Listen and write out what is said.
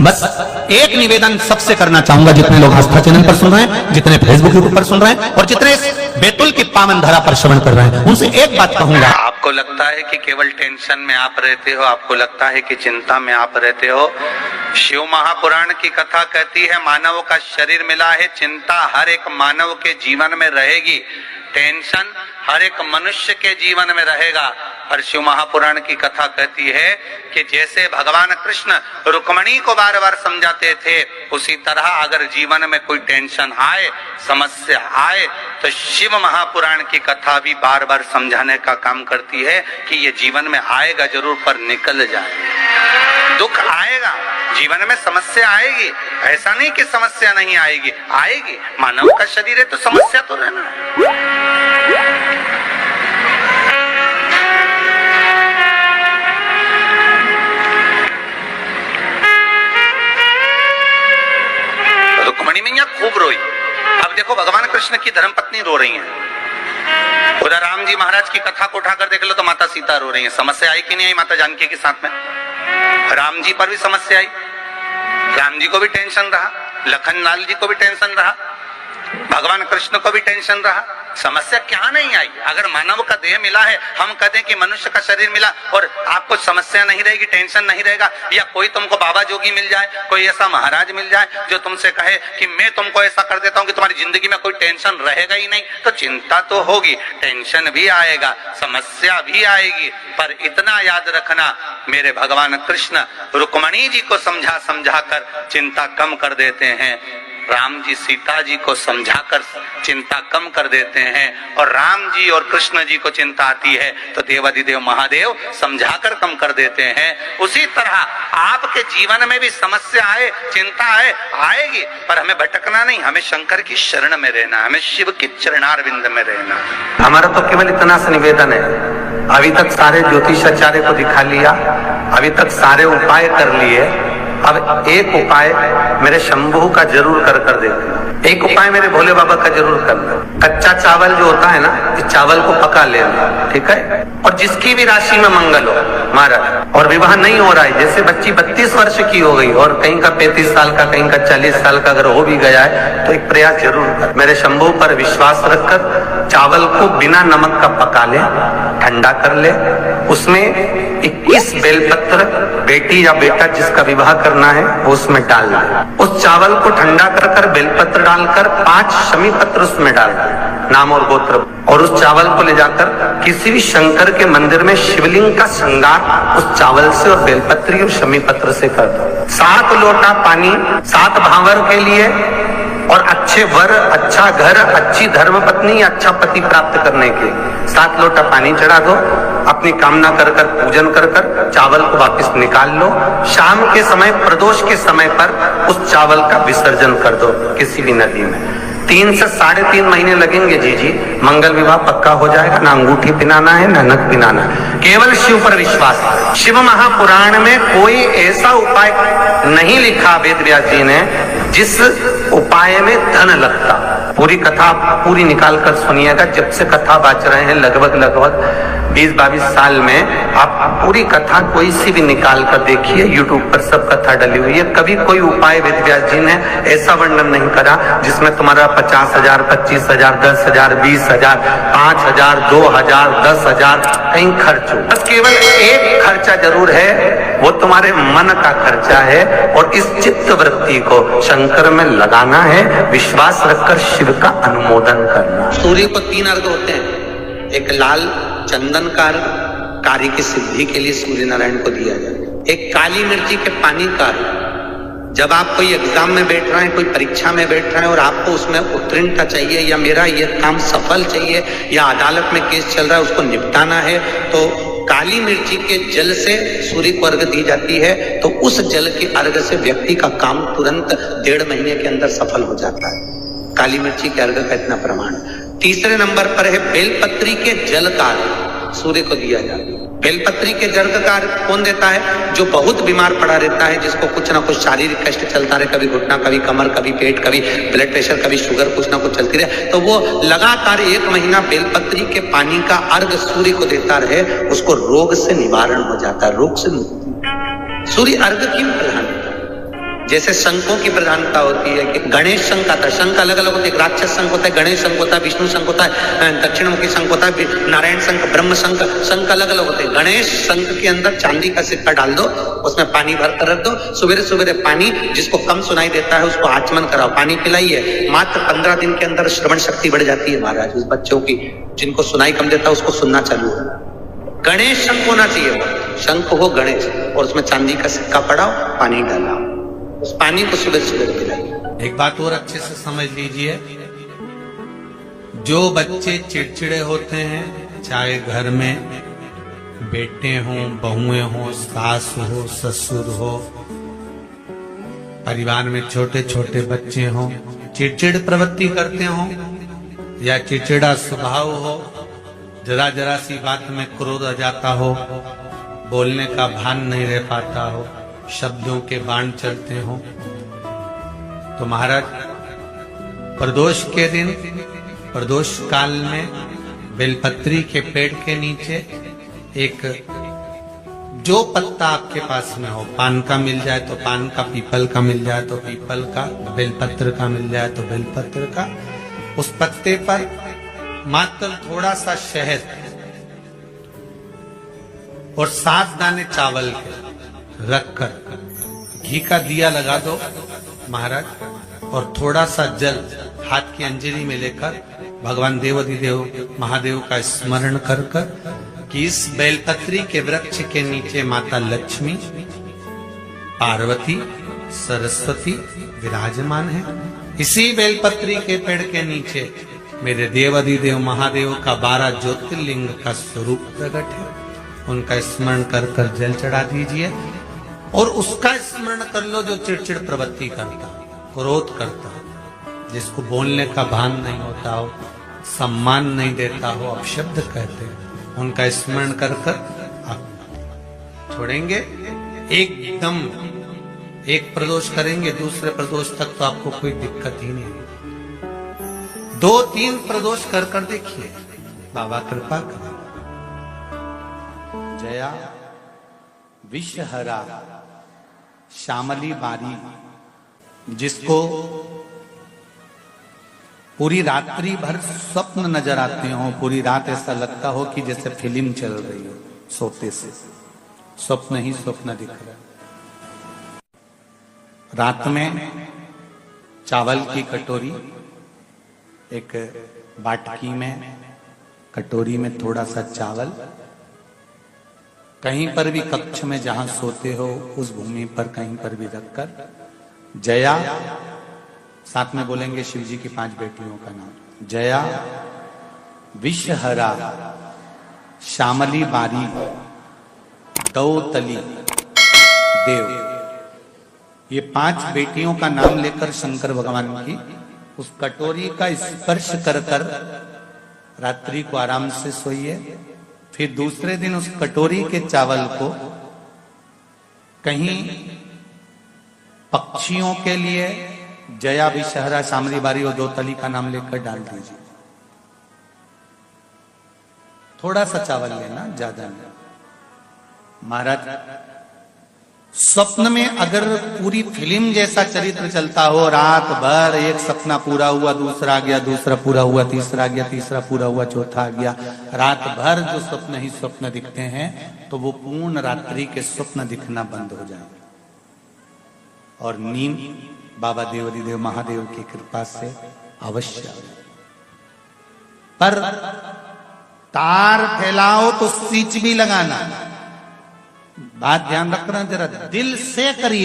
बस एक निवेदन सबसे करना चाहूंगा, जितने लोग आस्था चैनल पर सुन रहे हैं, जितने फेसबुक यूट्यूब पर सुन रहे हैं और जितने बैतुल की पावन धारा पर श्रवण कर रहे हैं, उनसे एक बात कहूंगा। आपको लगता है कि केवल टेंशन में आप रहते हो, आपको लगता है कि चिंता में आप रहते हो। शिव महापुराण की कथा कहती है मानव का शरीर मिला है, चिंता हर एक मानव के जीवन में रहेगी, टेंशन हर एक मनुष्य के जीवन में रहेगा। और शिव महापुराण की कथा कहती है कि जैसे भगवान कृष्ण रुक्मणी को बार बार समझाते थे, उसी तरह अगर जीवन में कोई टेंशन आए, समस्या आए, तो शिव महापुराण की कथा भी बार बार समझाने का काम करती है कि ये जीवन में आएगा जरूर, पर निकल जाए। दुख आएगा, जीवन में समस्या आएगी, ऐसा नहीं कि समस्या नहीं आएगी, आएगी। मानव का शरीर है तो समस्या तो रहना है। रुक्मणी मैया खूब रोई। अब देखो भगवान कृष्ण की धर्मपत्नी रो रही हैं, उधर राम जी महाराज की कथा को उठाकर देख लो तो माता सीता रो रही हैं। समस्या आई कि नहीं आई माता जानकी के साथ में? राम जी पर भी समस्या आई, राम जी को भी टेंशन रहा, लखन लाल जी को भी टेंशन रहा, भगवान कृष्ण को भी टेंशन रहा। समस्या क्या नहीं आई? अगर मानव का देह मिला है, हम कहते हैं कि मनुष्य का शरीर मिला और आपको समस्या नहीं रहेगी, टेंशन नहीं रहेगा, या कोई तुमको बाबा जोगी मिल जाए, कोई ऐसा महाराज मिल जाए जो तुमसे कहे कि मैं तुमको ऐसा कर देता हूं कि तुम्हारी जिंदगी में कोई टेंशन रहेगा ही नहीं, तो चिंता तो होगी, टेंशन भी आएगा, समस्या भी आएगी। पर इतना याद रखना, मेरे भगवान कृष्ण रुक्मणी जी को समझा समझा कर चिंता कम कर देते हैं, राम जी सीता जी को समझाकर चिंता कम कर देते हैं, और राम जी और कृष्ण जी को चिंता आती है तो देवाधिदेव महादेव समझाकर कम कर देते हैं। उसी तरह आपके जीवन में भी समस्या आए, चिंता आए, आएगी, पर हमें भटकना नहीं, हमें शंकर की शरण में रहना, हमें शिव की चरणारविंद में रहना। हमारा तो केवल इतना सा निवेदन है, अभी तक सारे ज्योतिषाचार्य को दिखा लिया, अभी तक सारे उपाय कर लिए, अब एक उपाय मेरे शंभू का जरूर कर देते, एक उपाय मेरे भोले बाबा का जरूर करना। कच्चा चावल जो होता है ना, इस चावल को पका लेना, ठीक है? और जिसकी भी राशि में मंगल हो महाराज, और विवाह नहीं हो रहा है, जैसे बच्ची 32 वर्ष की हो गई और कहीं का 35 साल का, कहीं का 40 साल का अगर हो भी गया है, तो एक प्रयास जरूर कर। मेरे शंभू पर विश्वास रखकर चावल को बिना नमक का पका ले, ठंडा कर ले, उसमें 21 बेलपत्र, बेटी या बेटा जिसका विवाह करना है वो उसमें डाल दे। उस चावल को ठंडा कर बेलपत्र डालकर 5 शमी पत्र उसमें डाल दे, नाम और गोत्र, और उस चावल को ले जाकर किसी भी शंकर के मंदिर में शिवलिंग का श्रृंगार उस चावल से और बेलपत्री और शमी पत्र से कर दो। 7 लोटा पानी 7 भावर के लिए, और अच्छे वर, अच्छा घर, अच्छी धर्मपत्नी, अच्छा पति प्राप्त करने के 7 लोटा पानी चढ़ा दो, अपनी कामना कर पूजन कर चावल को वापस निकाल लो। शाम के समय, प्रदोष के समय पर उस चावल का विसर्जन कर दो किसी भी नदी में। 3 से 3.5 महीने लगेंगे जी, मंगल विवाह पक्का हो जाएगा। ना अंगूठी पिनाना है, ना नक पिनाना है, केवल शिव पर विश्वास। शिव महापुराण में कोई ऐसा उपाय नहीं लिखा वेद व्यास जी ने जिस उपाय में धन लगता। पूरी कथा पूरी निकाल कर सुनिएगा, जब से कथा बाच रहे हैं लगभग 20-22 साल में, आप पूरी कथा कोई सी भी निकाल कर देखिए, यूट्यूब पर सब कथा डली हुई है। कभी कोई उपाय वेद व्यास जी ने ऐसा वर्णन नहीं करा जिसमें तुम्हारा 50,000, 25,000, 10,000, 20,000, 5,000, 2,000, 10,000 कहीं खर्च हो। बस केवल एक खर्चा जरूर है, वो तुम्हारे मन का खर्चा है, और इस चित्त वृत्ति को शंकर में लगाना है, विश्वास रखकर शिव का अनुमोदन करना। सूर्य को 3 अर्घ होते हैं, एक लाल चंदन का अर्घ कार्य की सिद्धि के लिए सूर्य नारायण को दिया जाए, एक काली मिर्ची के पानी का अर्घ। जब आप कोई एग्जाम में बैठ रहे हैं, कोई परीक्षा में बैठ रहे हैं और आपको उसमें उत्तीर्णता चाहिए, या मेरा ये काम सफल चाहिए, या अदालत में केस चल रहा है उसको निपटाना है, तो काली मिर्ची के जल से सूर्य को अर्घ दी जाती है, तो उस जल के अर्घ से व्यक्ति का काम तुरंत 1.5 महीने के अंदर सफल हो जाता है। काली मिर्ची के अर्घ का इतना प्रमाण। तीसरे नंबर पर है बेलपत्री के जल का अर्घ, सूर्य को दिया जाता है। बेलपत्री के जल का अर्घ कौन देता है? जो बहुत बीमार पड़ा रहता है, जिसको कुछ ना कुछ शारीरिक कष्ट चलता रहे, कभी घुटना, कभी कमर, कभी पेट, कभी ब्लड प्रेशर, कभी शुगर, कुछ ना कुछ चलती रहे, तो वो लगातार 1 महीना बेलपत्री के पानी का अर्घ सूर्य को देता रहे, उसको रोग से निवारण हो जाता है, रोग से मुक्ति। सूर्य अर्घ क्यों प्रधान होता है? जैसे शंखों की प्रधानता होती है कि गणेश शंख आता है, शंख अलग अलग होते हैं, राक्षस शंख होता है, गणेश शंख होता है, विष्णु शंख होता है, दक्षिणमुखी शंख होता है, नारायण शंख, ब्रह्म शंख, शंख अलग अलग होते हैं। गणेश शंख के अंदर चांदी का सिक्का डाल दो, उसमें पानी भरकर रख दो, सवेरे सवेरे पानी, जिसको कम सुनाई देता है उसको आचमन कराओ, पानी पिलाइए। मात्र 15 दिन के अंदर श्रवण शक्ति बढ़ जाती है महाराज। उस बच्चों की जिनको सुनाई कम देता है उसको सुनना चालू हो। गणेश शंख होना चाहिए, वो शंख हो गणेश, और उसमें चांदी का सिक्का पड़ाओ, पानी डालाओ, उस पानी को सुबह सुबह पिलाइए। एक बात और अच्छे से समझ लीजिए, जो बच्चे चिड़चिड़े होते हैं, चाहे घर में बेटे हों, बहुएं हों, सास हो, ससुर हो, परिवार में छोटे छोटे बच्चे हों, चिड़चिड़ प्रवृत्ति करते हों या चिड़चिड़ा स्वभाव हो, जरा जरा सी बात में क्रोध आ जाता हो, बोलने का भान नहीं रह पाता हो, शब्दों के बाण चलते हो, तो महाराज प्रदोष के दिन, प्रदोष काल में बेलपत्री के पेड़ के नीचे एक जो पत्ता आपके पास में हो, पान का मिल जाए तो पान का, पीपल का मिल जाए तो पीपल का, बेलपत्र का मिल जाए तो बेलपत्र का, उस पत्ते पर मात्र थोड़ा सा शहद और 7 दाने चावल के रखकर घी का दिया लगा दो महाराज, और थोड़ा सा जल हाथ की अंजलि में लेकर भगवान देवाधिदेव महादेव का स्मरण कर कि इस बेलपत्री के वृक्ष के नीचे माता लक्ष्मी, पार्वती, सरस्वती विराजमान है। इसी बेलपत्री के पेड़ के नीचे मेरे देवाधिदेव महादेव का 12 ज्योतिर्लिंग का स्वरूप प्रकट है। उनका स्मरण कर जल चढ़ा दीजिए, और उसका स्मरण कर लो जो चिड़चिड़ प्रवृत्ति करता, क्रोध करता, जिसको बोलने का भान नहीं होता हो, सम्मान नहीं देता हो, अपशब्द कहते हैं, उनका स्मरण कर आप छोड़ेंगे। एकदम एक प्रदोष करेंगे, दूसरे प्रदोष तक तो आपको कोई दिक्कत ही नहीं। 2-3 प्रदोष कर देखिए, बाबा कृपा कर। जया विषहरा श्यामली बारी, जिसको पूरी रात्रि भर स्वप्न नजर आते हो, पूरी रात ऐसा लगता हो कि जैसे फिल्म चल रही हो, सोते से स्वप्न ही स्वप्न दिख रहा है। रात में चावल की कटोरी, एक बाटकी में, कटोरी में थोड़ा सा चावल, कहीं पर भी कक्ष में जहां सोते हो उस भूमि पर कहीं पर भी रखकर, जया, साथ में बोलेंगे शिव जी की 5 बेटियों का नाम, जया विषहरा श्यामली बारी दौतली देव, ये 5 बेटियों का नाम लेकर शंकर भगवान की उस कटोरी का स्पर्श कर रात्रि को आराम से सोइए। फिर दूसरे दिन उस कटोरी के चावल को कहीं पक्षियों के लिए जया विषहरा श्यामली बारी और दौतली का नाम लेकर डाल दीजिए। थोड़ा सा चावल लेना, ज्यादा नहीं। महाराज स्वप्न में अगर पूरी फिल्म जैसा चरित्र चलता हो, रात भर एक सपना पूरा हुआ, दूसरा आ गया, दूसरा पूरा हुआ, तीसरा आ गया, तीसरा पूरा हुआ, चौथा आ गया, रात भर जो स्वप्न ही स्वप्न दिखते हैं, तो वो पूर्ण रात्रि के स्वप्न दिखना बंद हो जाए और नींद बाबा देवाधिदेव महादेव की कृपा से अवश्य। पर तार फैलाओ तो स्विच भी लगाना, बात ध्यान रखना, जरा दिल से करिए।